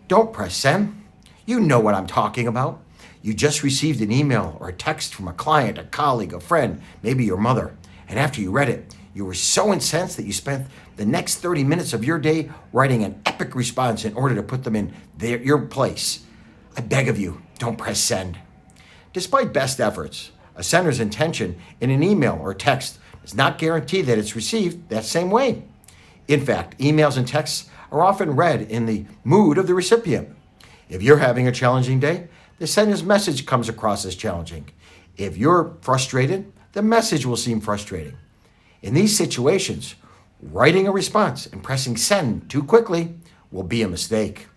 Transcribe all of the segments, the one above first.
Don't press send. You know what I'm talking about. You just received an email or a text from a client, a colleague, a friend, maybe your mother. And after you read it, you were so incensed that you spent the next 30 minutes of your day writing an epic response in order to put them in your place. I beg of you, don't press send. Despite best efforts, a sender's intention in an email or text does not guarantee that it's received that same way. In fact, emails and texts are often read in the mood of the recipient. If you're having a challenging day, the sender's message comes across as challenging. If you're frustrated, the message will seem frustrating. In these situations, writing a response and pressing send too quickly will be a mistake.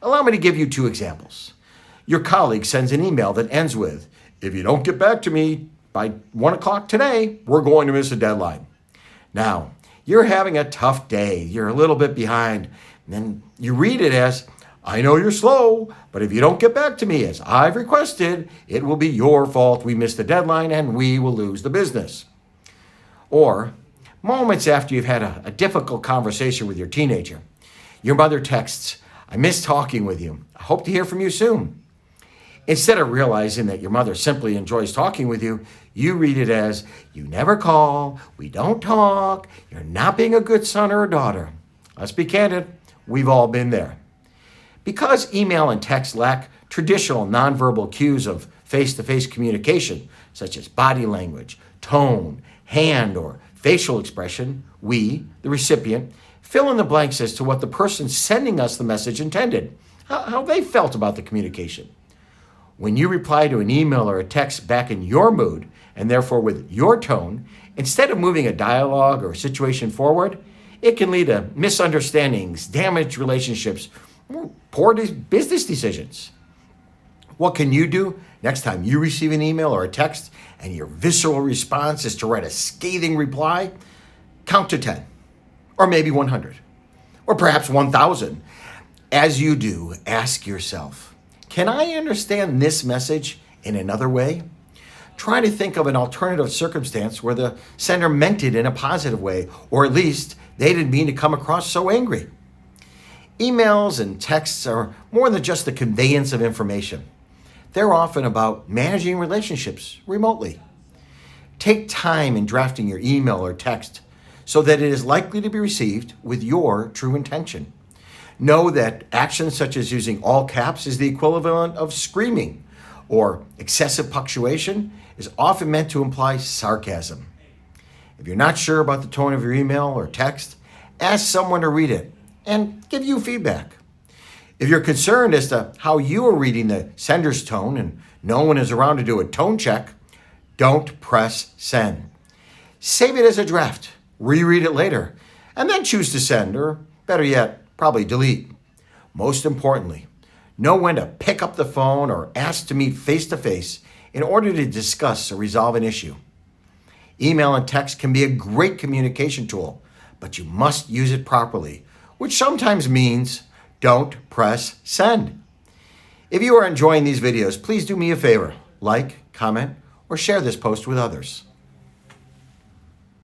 Allow me to give you 2 examples. Your colleague sends an email that ends with, "If you don't get back to me by 1 o'clock today, we're going to miss a deadline." Now, you're having a tough day. You're a little bit behind. And then you read it as, "I know you're slow, but if you don't get back to me as I've requested, it will be your fault we missed the deadline and we will lose the business." Or moments after you've had a difficult conversation with your teenager, your mother texts, "I miss talking with you. I hope to hear from you soon." Instead of realizing that your mother simply enjoys talking with you, you read it as, "You never call, we don't talk, you're not being a good son or a daughter." Let's be candid, we've all been there. Because email and text lack traditional nonverbal cues of face-to-face communication, such as body language, tone, hand, or facial expression, we, the recipient, fill in the blanks as to what the person sending us the message intended, how they felt about the communication. When you reply to an email or a text back in your mood, and therefore with your tone, instead of moving a dialogue or a situation forward, it can lead to misunderstandings, damaged relationships, or poor business decisions. What can you do next time you receive an email or a text and your visceral response is to write a scathing reply? Count to 10, or maybe 100, or perhaps 1,000. As you do, ask yourself, can I understand this message in another way? Try to think of an alternative circumstance where the sender meant it in a positive way, or at least they didn't mean to come across so angry. Emails and texts are more than just the conveyance of information. They're often about managing relationships remotely. Take time in drafting your email or text so that it is likely to be received with your true intention. Know that actions such as using all caps is the equivalent of screaming, or excessive punctuation is often meant to imply sarcasm. If you're not sure about the tone of your email or text, ask someone to read it and give you feedback. If you're concerned as to how you are reading the sender's tone and no one is around to do a tone check, don't press send. Save it as a draft, reread it later, and then choose to send, or better yet, probably delete. Most importantly, know when to pick up the phone or ask to meet face-to-face in order to discuss or resolve an issue. Email and text can be a great communication tool, but you must use it properly, which sometimes means don't press send. If you are enjoying these videos, please do me a favor, like, comment, or share this post with others.